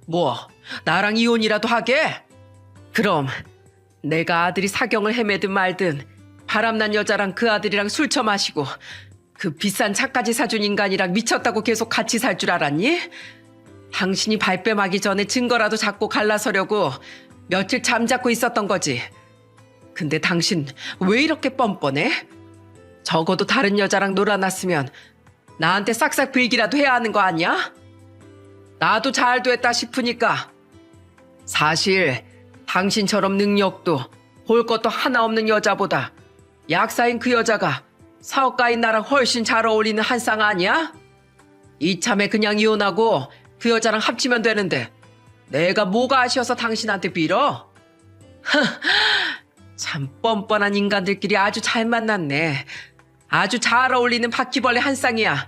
뭐 나랑 이혼이라도 하게? 그럼 내가 아들이 사경을 헤매든 말든 바람난 여자랑 그 아들이랑 술 처마시고 그 비싼 차까지 사준 인간이랑 미쳤다고 계속 같이 살 줄 알았니? 당신이 발뺌하기 전에 증거라도 잡고 갈라서려고 며칠 잠자고 있었던 거지. 근데 당신 왜 이렇게 뻔뻔해? 적어도 다른 여자랑 놀아놨으면 나한테 싹싹 빌기라도 해야 하는 거 아니야? 나도 잘 됐다 싶으니까. 사실 당신처럼 능력도 볼 것도 하나 없는 여자보다 약사인 그 여자가 사업가인 나랑 훨씬 잘 어울리는 한 쌍 아니야? 이참에 그냥 이혼하고 그 여자랑 합치면 되는데 내가 뭐가 아쉬워서 당신한테 빌어? 참 뻔뻔한 인간들끼리 아주 잘 만났네. 아주 잘 어울리는 바퀴벌레 한 쌍이야.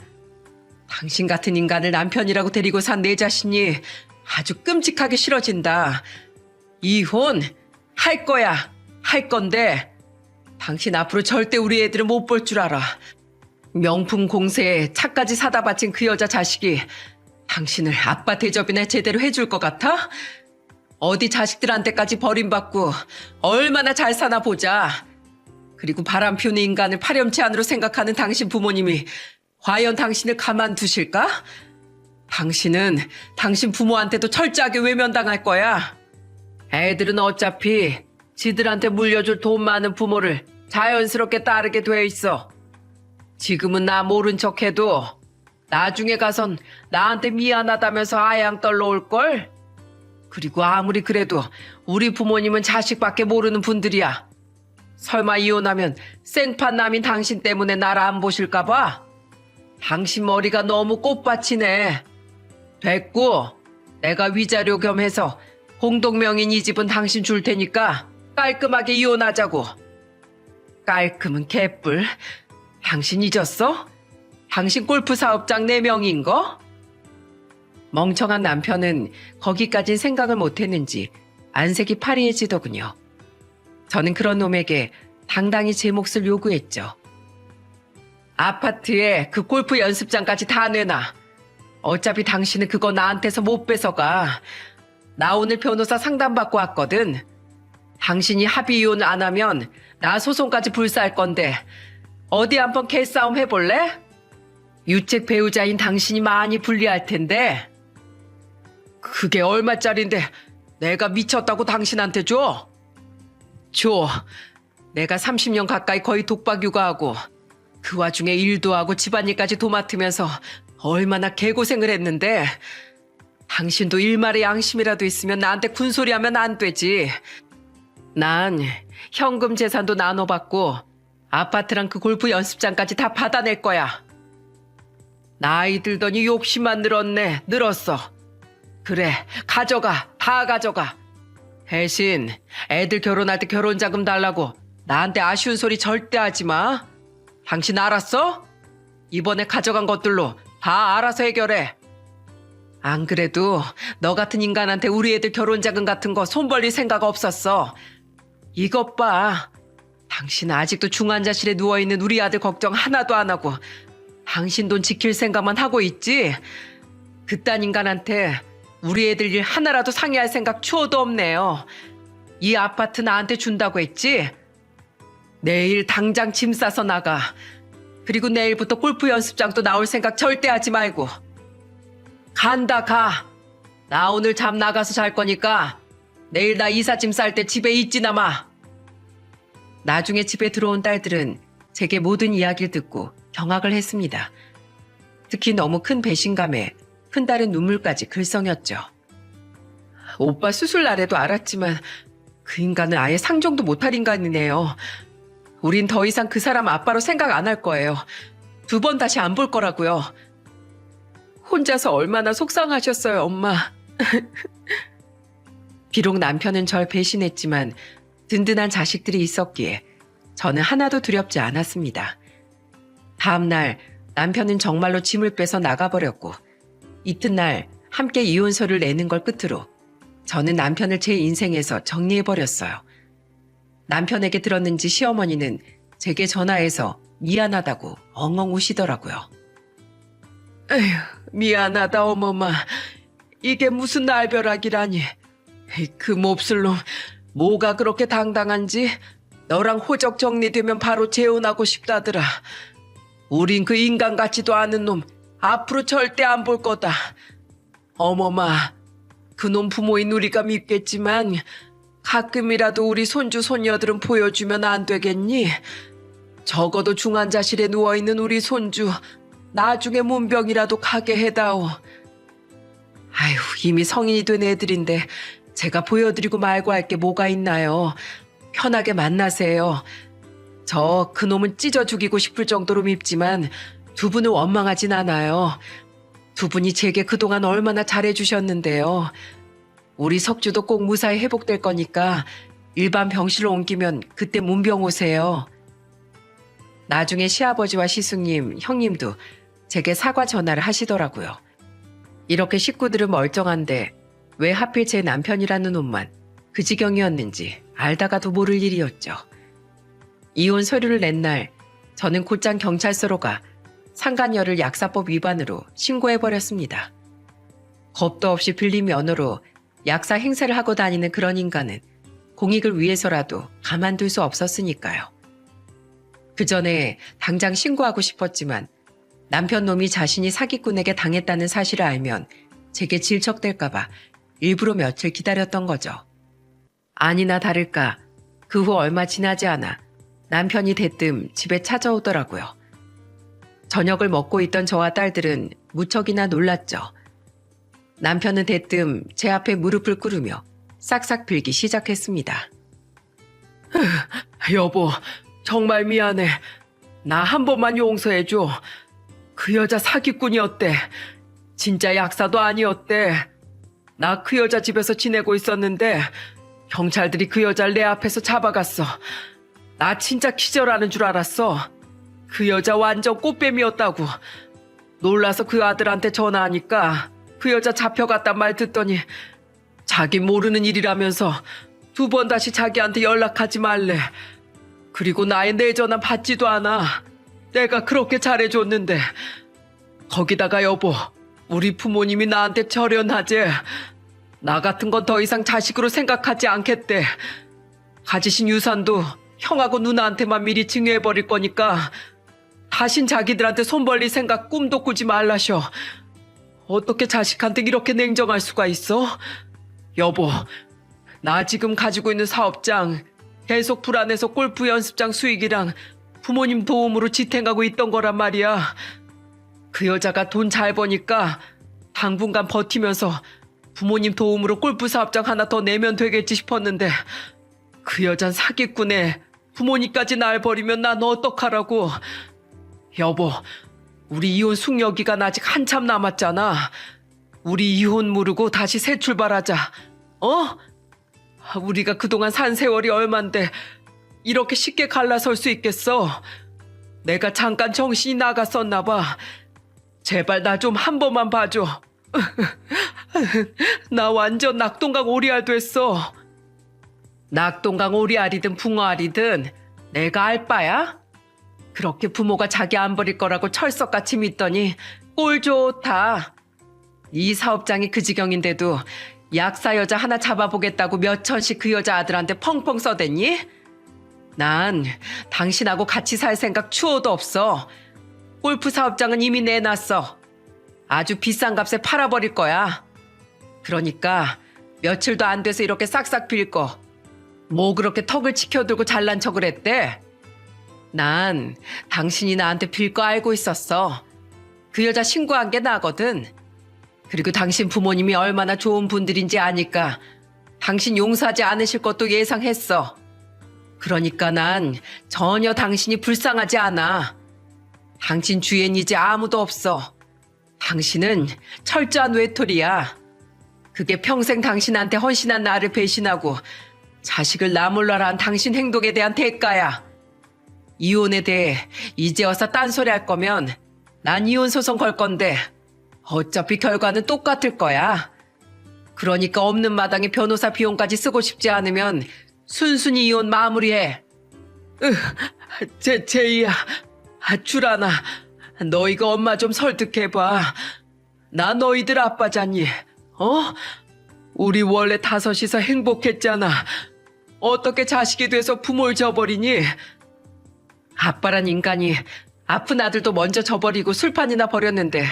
당신 같은 인간을 남편이라고 데리고 산 내 자신이 아주 끔찍하게 싫어진다. 이혼 할 거야. 할 건데 당신 앞으로 절대 우리 애들은 못 볼 줄 알아. 명품 공세에 차까지 사다 바친 그 여자 자식이 당신을 아빠 대접이나 제대로 해줄 것 같아? 어디 자식들한테까지 버림받고 얼마나 잘 사나 보자. 그리고 바람 피우는 인간을 파렴치 안으로 생각하는 당신 부모님이 과연 당신을 가만두실까? 당신은 당신 부모한테도 철저하게 외면당할 거야. 애들은 어차피 지들한테 물려줄 돈 많은 부모를 자연스럽게 따르게 돼 있어. 지금은 나 모른 척해도 나중에 가선 나한테 미안하다면서 아양 떨러 올걸? 그리고 아무리 그래도 우리 부모님은 자식밖에 모르는 분들이야. 설마 이혼하면 생판 남인 당신 때문에 나를 안 보실까 봐? 당신 머리가 너무 꽃밭이네. 됐고 내가 위자료 겸해서 공동명인 이 집은 당신 줄 테니까 깔끔하게 이혼하자고. 깔끔은 개뿔. 당신 잊었어? 당신 골프 사업장 4명인 거? 멍청한 남편은 거기까진 생각을 못했는지 안색이 파리해지더군요. 저는 그런 놈에게 당당히 제 몫을 요구했죠. 아파트에 그 골프 연습장까지 다 내놔. 어차피 당신은 그거 나한테서 못 뺏어가. 나 오늘 변호사 상담받고 왔거든. 당신이 합의 이혼 안 하면 나 소송까지 불사할 건데 어디 한번 개싸움 해볼래? 유책 배우자인 당신이 많이 불리할 텐데. 그게 얼마짜린데 내가 미쳤다고 당신한테 줘? 줘. 내가 30년 가까이 거의 독박 육아하고 그 와중에 일도 하고 집안일까지 도맡으면서 얼마나 개고생을 했는데 당신도 일말의 양심이라도 있으면 나한테 군소리하면 안 되지. 난 현금 재산도 나눠받고 아파트랑 그 골프 연습장까지 다 받아낼 거야. 나이 들더니 욕심만 늘었어. 그래, 가져가. 다 가져가. 대신 애들 결혼할 때 결혼자금 달라고 나한테 아쉬운 소리 절대 하지 마. 당신 알았어? 이번에 가져간 것들로 다 알아서 해결해. 안 그래도 너 같은 인간한테 우리 애들 결혼자금 같은 거 손 벌릴 생각 없었어. 이것 봐. 당신 아직도 중환자실에 누워있는 우리 아들 걱정 하나도 안 하고 당신 돈 지킬 생각만 하고 있지? 그딴 인간한테 우리 애들 일 하나라도 상의할 생각 추호도 없네요. 이 아파트 나한테 준다고 했지? 내일 당장 짐 싸서 나가. 그리고 내일부터 골프 연습장도 나올 생각 절대 하지 말고. 간다, 가. 나 오늘 잠 나가서 잘 거니까 내일 나 이삿짐 쌀 때 집에 있지나 마. 나중에 집에 들어온 딸들은 제게 모든 이야기를 듣고 경악을 했습니다. 특히 너무 큰 배신감에 큰딸은 눈물까지 글썽였죠. 오빠 수술 날에도 알았지만 그 인간은 아예 상종도 못할 인간이네요. 우린 더 이상 그 사람 아빠로 생각 안 할 거예요. 2번 다시 안 볼 거라고요. 혼자서 얼마나 속상하셨어요, 엄마. 비록 남편은 절 배신했지만 든든한 자식들이 있었기에 저는 하나도 두렵지 않았습니다. 다음 날 남편은 정말로 짐을 빼서 나가버렸고 이튿날 함께 이혼서를 내는 걸 끝으로 저는 남편을 제 인생에서 정리해버렸어요. 남편에게 들었는지 시어머니는 제게 전화해서 미안하다고 엉엉 우시더라고요. 에휴, 미안하다 어머마. 이게 무슨 날벼락이라니. 그 몹쓸 놈 뭐가 그렇게 당당한지 너랑 호적 정리되면 바로 재혼하고 싶다더라. 우린 그 인간 같지도 않은 놈 앞으로 절대 안 볼 거다. 어머마, 그놈 부모인 우리가 믿겠지만 가끔이라도 우리 손주 손녀들은 보여주면 안 되겠니? 적어도 중환자실에 누워있는 우리 손주 나중에 문병이라도 가게 해다오. 아휴, 이미 성인이 된 애들인데 제가 보여드리고 말고 할 게 뭐가 있나요? 편하게 만나세요. 저 그놈은 찢어 죽이고 싶을 정도로 밉지만 2분을 원망하진 않아요. 2분이 제게 그동안 얼마나 잘해주셨는데요. 우리 석주도 꼭 무사히 회복될 거니까 일반 병실로 옮기면 그때 문병 오세요. 나중에 시아버지와 시숙님, 형님도 제게 사과 전화를 하시더라고요. 이렇게 식구들은 멀쩡한데 왜 하필 제 남편이라는 놈만 그 지경이었는지 알다가도 모를 일이었죠. 이혼 서류를 낸 날 저는 곧장 경찰서로 가 상간녀를 약사법 위반으로 신고해버렸습니다. 겁도 없이 빌린 면허로 약사 행세를 하고 다니는 그런 인간은 공익을 위해서라도 가만둘 수 없었으니까요. 그 전에 당장 신고하고 싶었지만 남편 놈이 자신이 사기꾼에게 당했다는 사실을 알면 제게 질척될까봐 일부러 며칠 기다렸던 거죠. 아니나 다를까 그 후 얼마 지나지 않아 남편이 대뜸 집에 찾아오더라고요. 저녁을 먹고 있던 저와 딸들은 무척이나 놀랐죠. 남편은 대뜸 제 앞에 무릎을 꿇으며 싹싹 빌기 시작했습니다. 여보, 정말 미안해. 나 한 번만 용서해줘. 그 여자 사기꾼이었대. 진짜 약사도 아니었대. 나 그 여자 집에서 지내고 있었는데 경찰들이 그 여자를 내 앞에서 잡아갔어. 나 진짜 기절하는 줄 알았어. 그 여자 완전 꽃뱀이었다고. 놀라서 그 아들한테 전화하니까 그 여자 잡혀갔단 말 듣더니 자기 모르는 일이라면서 2번 다시 자기한테 연락하지 말래. 그리고 나의 내 전화 받지도 않아. 내가 그렇게 잘해줬는데. 거기다가 여보, 우리 부모님이 나한테 절연하재. 나 같은 건 더 이상 자식으로 생각하지 않겠대. 가지신 유산도 형하고 누나한테만 미리 증여해버릴 거니까 다신 자기들한테 손 벌릴 생각 꿈도 꾸지 말라셔. 어떻게 자식한테 이렇게 냉정할 수가 있어? 여보, 나 지금 가지고 있는 사업장 계속 불안해서 골프 연습장 수익이랑 부모님 도움으로 지탱하고 있던 거란 말이야. 그 여자가 돈 잘 버니까 당분간 버티면서 부모님 도움으로 골프 사업장 하나 더 내면 되겠지 싶었는데 그 여잔 사기꾼에 부모님까지 날 버리면 난 어떡하라고. 여보, 우리 이혼 숙려 기간 아직 한참 남았잖아. 우리 이혼 무르고 다시 새 출발하자. 어? 우리가 그동안 산 세월이 얼만데 이렇게 쉽게 갈라설 수 있겠어? 내가 잠깐 정신이 나갔었나 봐. 제발 나 좀 한 번만 봐줘. 나 완전 낙동강 오리알 됐어. 낙동강 오리알이든 붕어알이든 내가 알 바야? 그렇게 부모가 자기 안 버릴 거라고 철석같이 믿더니 꼴 좋다. 이 사업장이 그 지경인데도 약사 여자 하나 잡아보겠다고 몇 천씩 그 여자 아들한테 펑펑 써댔니? 난 당신하고 같이 살 생각 추호도 없어. 골프 사업장은 이미 내놨어. 아주 비싼 값에 팔아버릴 거야. 그러니까 며칠도 안 돼서 이렇게 싹싹 빌 거. 뭐 그렇게 턱을 치켜들고 잘난 척을 했대? 난 당신이 나한테 빌 거 알고 있었어. 그 여자 신고한 게 나거든. 그리고 당신 부모님이 얼마나 좋은 분들인지 아니까 당신 용서하지 않으실 것도 예상했어. 그러니까 난 전혀 당신이 불쌍하지 않아. 당신 주위엔 이제 아무도 없어. 당신은 철저한 외톨이야. 그게 평생 당신한테 헌신한 나를 배신하고 자식을 나 몰라라 한 당신 행동에 대한 대가야. 이혼에 대해 이제 와서 딴소리 할 거면 난 이혼 소송 걸 건데 어차피 결과는 똑같을 거야. 그러니까 없는 마당에 변호사 비용까지 쓰고 싶지 않으면 순순히 이혼 마무리해. 제이야, 주라나, 너희가 엄마 좀 설득해봐. 나 너희들 아빠잖니, 어? 우리 원래 다섯이서 행복했잖아. 어떻게 자식이 돼서 부모를 저버리니? 아빠란 인간이 아픈 아들도 먼저 저버리고 술판이나 버렸는데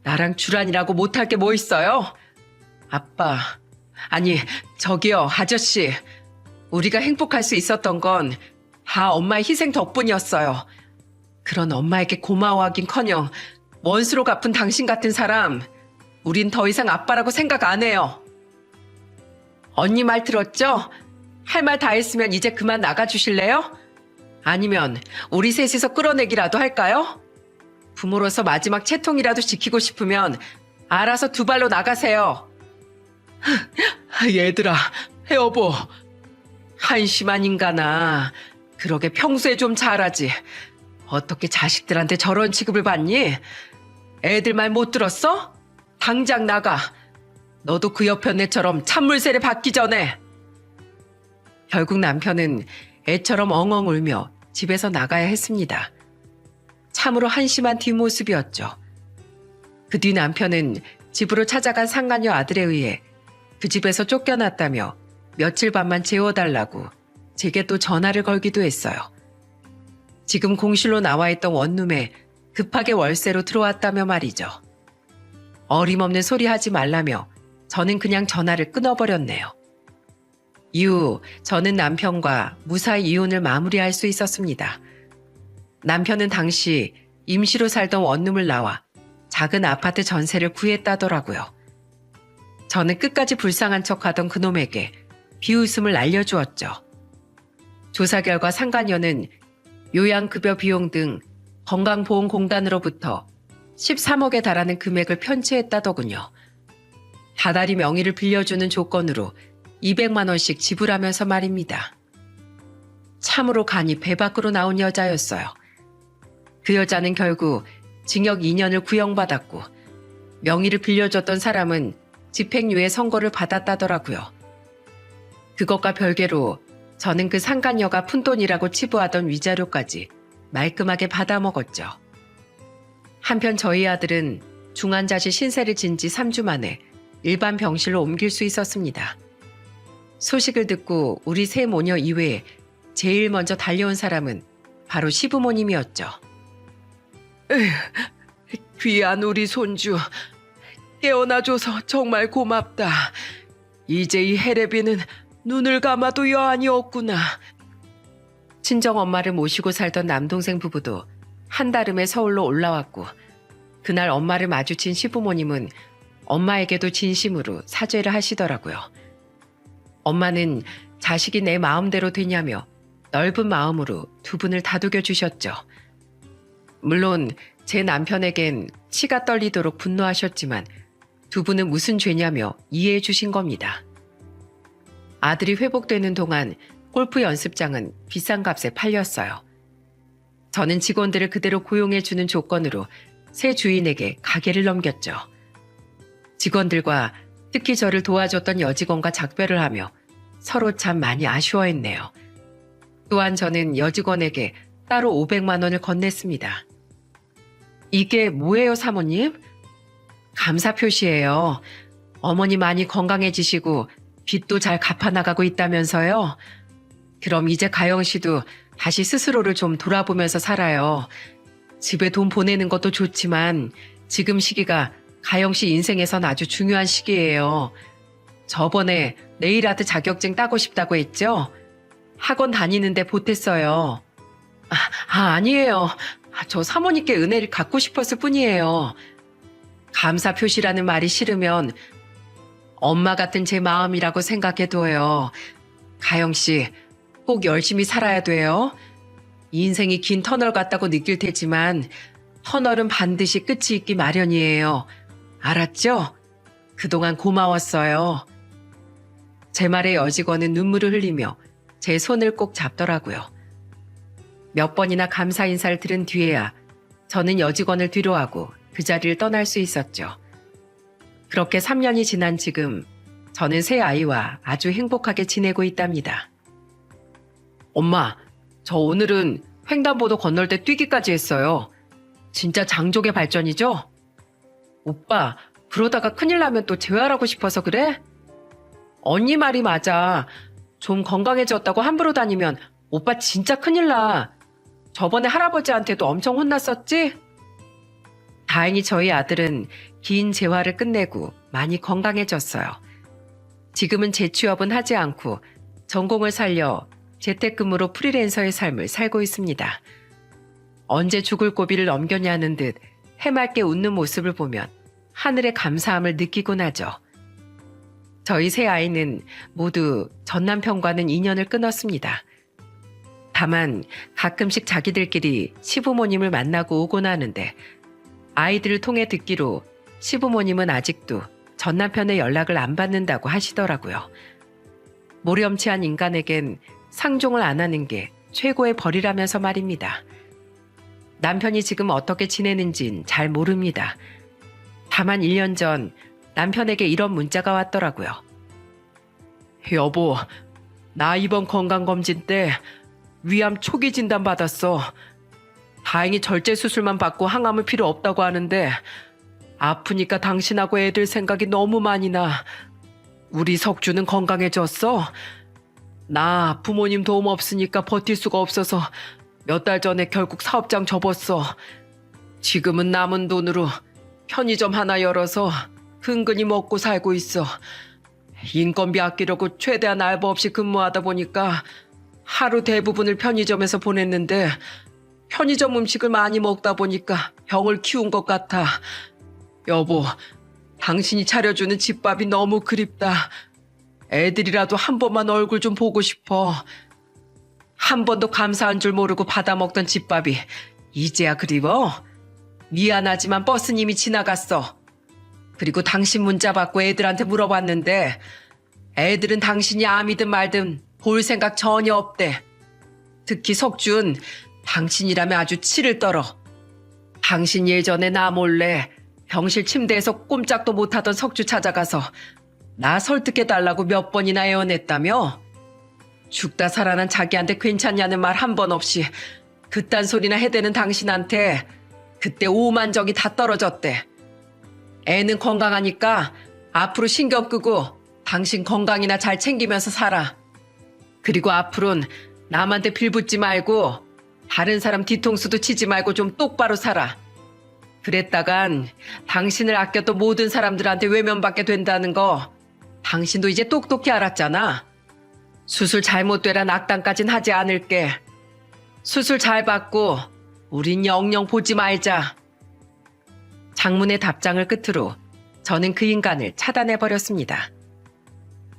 나랑 주란이라고 못할 게 뭐 있어요? 아빠, 아니 저기요 아저씨, 우리가 행복할 수 있었던 건 다 엄마의 희생 덕분이었어요. 그런 엄마에게 고마워하긴커녕 원수로 갚은 당신 같은 사람 우린 더 이상 아빠라고 생각 안 해요. 언니 말 들었죠? 할 말 다 했으면 이제 그만 나가주실래요? 아니면 우리 셋이서 끌어내기라도 할까요? 부모로서 마지막 채통이라도 지키고 싶으면 알아서 두 발로 나가세요. 얘들아, 여보. 한심한 인간아. 그러게 평소에 좀 잘하지. 어떻게 자식들한테 저런 취급을 받니? 애들 말 못 들었어? 당장 나가. 너도 그 옆에 애처럼 찬물세례 받기 전에. 결국 남편은 애처럼 엉엉 울며 집에서 나가야 했습니다. 참으로 한심한 뒷모습이었죠. 그 뒤 남편은 집으로 찾아간 상간녀 아들에 의해 그 집에서 쫓겨났다며 며칠 밤만 재워달라고 제게 또 전화를 걸기도 했어요. 지금 공실로 나와 있던 원룸에 급하게 월세로 들어왔다며 말이죠. 어림없는 소리 하지 말라며 저는 그냥 전화를 끊어버렸네요. 이후 저는 남편과 무사히 이혼을 마무리할 수 있었습니다. 남편은 당시 임시로 살던 원룸을 나와 작은 아파트 전세를 구했다더라고요. 저는 끝까지 불쌍한 척하던 그놈에게 비웃음을 날려주었죠. 조사 결과 상간녀는 요양급여 비용 등 건강보험공단으로부터 13억에 달하는 금액을 편취했다더군요. 다달이 명의를 빌려주는 조건으로 200만 원씩 지불하면서 말입니다. 참으로 간이 배 밖으로 나온 여자였어요. 그 여자는 결국 징역 2년을 구형받았고 명의를 빌려줬던 사람은 집행유예 선고를 받았다더라고요. 그것과 별개로 저는 그 상간녀가 푼돈이라고 치부하던 위자료까지 말끔하게 받아먹었죠. 한편 저희 아들은 중환자실 신세를 진 지 3주 만에 일반 병실로 옮길 수 있었습니다. 소식을 듣고 우리 세 모녀 이외에 제일 먼저 달려온 사람은 바로 시부모님이었죠. 귀한 우리 손주, 깨어나줘서 정말 고맙다. 이제 이 해레비는 눈을 감아도 여한이 없구나. 친정엄마를 모시고 살던 남동생 부부도 한달음에 서울로 올라왔고 그날 엄마를 마주친 시부모님은 엄마에게도 진심으로 사죄를 하시더라고요. 엄마는 자식이 내 마음대로 되냐며 넓은 마음으로 두 분을 다독여 주셨죠. 물론 제 남편에겐 치가 떨리도록 분노하셨지만 두 분은 무슨 죄냐며 이해해 주신 겁니다. 아들이 회복되는 동안 골프 연습장은 비싼 값에 팔렸어요. 저는 직원들을 그대로 고용해 주는 조건으로 새 주인에게 가게를 넘겼죠. 직원들과 특히 저를 도와줬던 여직원과 작별을 하며 서로 참 많이 아쉬워했네요. 또한 저는 여직원에게 따로 500만 원을 건넸습니다. 이게 뭐예요, 사모님? 감사 표시예요. 어머니 많이 건강해지시고 빚도 잘 갚아나가고 있다면서요. 그럼 이제 가영 씨도 다시 스스로를 좀 돌아보면서 살아요. 집에 돈 보내는 것도 좋지만 지금 시기가 가영 씨 인생에선 아주 중요한 시기예요. 저번에 네일아트 자격증 따고 싶다고 했죠? 학원 다니는데 보탰어요. 아니에요. 저 사모님께 은혜를 갚고 싶었을 뿐이에요. 감사 표시라는 말이 싫으면 엄마 같은 제 마음이라고 생각해둬요. 가영 씨, 꼭 열심히 살아야 돼요. 인생이 긴 터널 같다고 느낄 테지만 터널은 반드시 끝이 있기 마련이에요. 알았죠? 그동안 고마웠어요. 제 말에 여직원은 눈물을 흘리며 제 손을 꼭 잡더라고요. 몇 번이나 감사 인사를 들은 뒤에야 저는 여직원을 뒤로하고 그 자리를 떠날 수 있었죠. 그렇게 3년이 지난 지금 저는 새 아이와 아주 행복하게 지내고 있답니다. 엄마, 저 오늘은 횡단보도 건널 때 뛰기까지 했어요. 진짜 장족의 발전이죠? 오빠, 그러다가 큰일 나면 또 재활하고 싶어서 그래? 언니 말이 맞아. 좀 건강해졌다고 함부로 다니면 오빠 진짜 큰일 나. 저번에 할아버지한테도 엄청 혼났었지? 다행히 저희 아들은 긴 재활을 끝내고 많이 건강해졌어요. 지금은 재취업은 하지 않고 전공을 살려 재택근무로 프리랜서의 삶을 살고 있습니다. 언제 죽을 고비를 넘겼냐는 듯 해맑게 웃는 모습을 보면 하늘의 감사함을 느끼곤 하죠. 저희 세 아이는 모두 전 남편과는 인연을 끊었습니다. 다만 가끔씩 자기들끼리 시부모님을 만나고 오곤 하는데 아이들을 통해 듣기로 시부모님은 아직도 전 남편의 연락을 안 받는다고 하시더라고요. 모렴치한 인간에겐 상종을 안 하는 게 최고의 벌이라면서 말입니다. 남편이 지금 어떻게 지내는진 잘 모릅니다. 다만 1년 전 남편에게 이런 문자가 왔더라고요. 여보, 나 이번 건강검진 때 위암 초기 진단 받았어. 다행히 절제 수술만 받고 항암은 필요 없다고 하는데 아프니까 당신하고 애들 생각이 너무 많이 나. 우리 석주는 건강해졌어? 나 부모님 도움 없으니까 버틸 수가 없어서 몇 달 전에 결국 사업장 접었어. 지금은 남은 돈으로 편의점 하나 열어서 근근히 먹고 살고 있어. 인건비 아끼려고 최대한 알바 없이 근무하다 보니까 하루 대부분을 편의점에서 보냈는데 편의점 음식을 많이 먹다 보니까 병을 키운 것 같아. 여보, 당신이 차려주는 집밥이 너무 그립다. 애들이라도 한 번만 얼굴 좀 보고 싶어. 한 번도 감사한 줄 모르고 받아먹던 집밥이 이제야 그리워? 미안하지만 버스님이 지나갔어. 그리고 당신 문자 받고 애들한테 물어봤는데 애들은 당신이 암이든 말든 볼 생각 전혀 없대. 특히 석준, 당신이라면 아주 치를 떨어. 당신 예전에 나 몰래 병실 침대에서 꼼짝도 못하던 석주 찾아가서 나 설득해달라고 몇 번이나 애원했다며? 죽다 살아난 자기한테 괜찮냐는 말 한 번 없이 그딴 소리나 해대는 당신한테 그때 오만정이 다 떨어졌대. 애는 건강하니까 앞으로 신경 끄고 당신 건강이나 잘 챙기면서 살아. 그리고 앞으로는 남한테 빌붙지 말고 다른 사람 뒤통수도 치지 말고 좀 똑바로 살아. 그랬다간 당신을 아꼈던 모든 사람들한테 외면받게 된다는 거 당신도 이제 똑똑히 알았잖아. 수술 잘못되란 악담까진 하지 않을게. 수술 잘 받고 우린 영영 보지 말자. 장문의 답장을 끝으로 저는 그 인간을 차단해버렸습니다.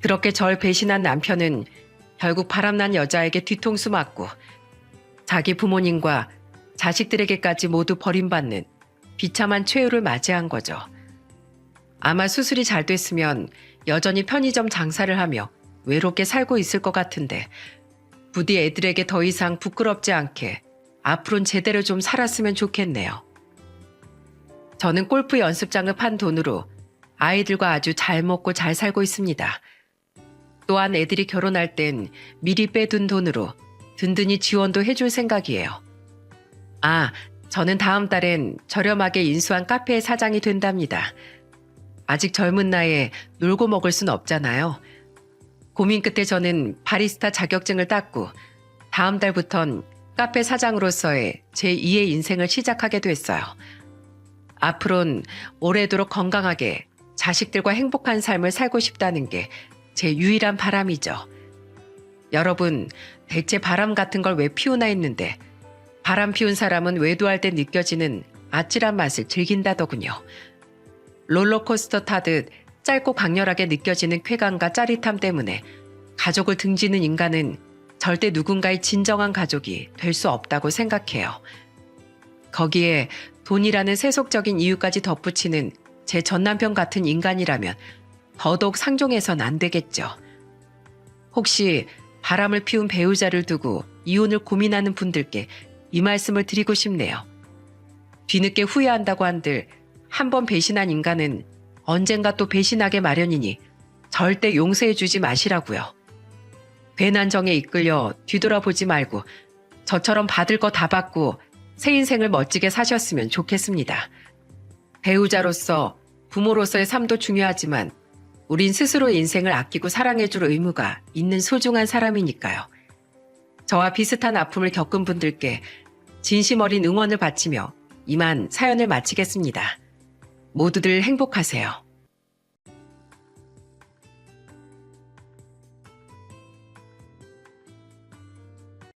그렇게 절 배신한 남편은 결국 바람난 여자에게 뒤통수 맞고 자기 부모님과 자식들에게까지 모두 버림받는 비참한 최후를 맞이한 거죠. 아마 수술이 잘 됐으면 여전히 편의점 장사를 하며 외롭게 살고 있을 것 같은데 부디 애들에게 더 이상 부끄럽지 않게 앞으로는 제대로 좀 살았으면 좋겠네요. 저는 골프 연습장을 판 돈으로 아이들과 아주 잘 먹고 잘 살고 있습니다. 또한 애들이 결혼할 땐 미리 빼둔 돈으로 든든히 지원도 해줄 생각이에요. 저는 다음 달엔 저렴하게 인수한 카페의 사장이 된답니다. 아직 젊은 나이에 놀고 먹을 순 없잖아요. 고민 끝에 저는 바리스타 자격증을 땄고 다음 달부턴 카페 사장으로서의 제2의 인생을 시작하게 됐어요. 앞으론 오래도록 건강하게 자식들과 행복한 삶을 살고 싶다는 게 제 유일한 바람이죠. 여러분, 대체 바람 같은 걸 왜 피우나 했는데 바람 피운 사람은 외도할 때 느껴지는 아찔한 맛을 즐긴다더군요. 롤러코스터 타듯 짧고 강렬하게 느껴지는 쾌감과 짜릿함 때문에 가족을 등지는 인간은 절대 누군가의 진정한 가족이 될 수 없다고 생각해요. 거기에 돈이라는 세속적인 이유까지 덧붙이는 제 전남편 같은 인간이라면 더더욱 상종해선 안 되겠죠. 혹시 바람을 피운 배우자를 두고 이혼을 고민하는 분들께 이 말씀을 드리고 싶네요. 뒤늦게 후회한다고 한들 한 번 배신한 인간은 언젠가 또 배신하게 마련이니 절대 용서해주지 마시라고요. 괜한 정에 이끌려 뒤돌아보지 말고 저처럼 받을 거 다 받고 새 인생을 멋지게 사셨으면 좋겠습니다. 배우자로서, 부모로서의 삶도 중요하지만 우린 스스로의 인생을 아끼고 사랑해줄 의무가 있는 소중한 사람이니까요. 저와 비슷한 아픔을 겪은 분들께 진심 어린 응원을 바치며 이만 사연을 마치겠습니다. 모두들 행복하세요.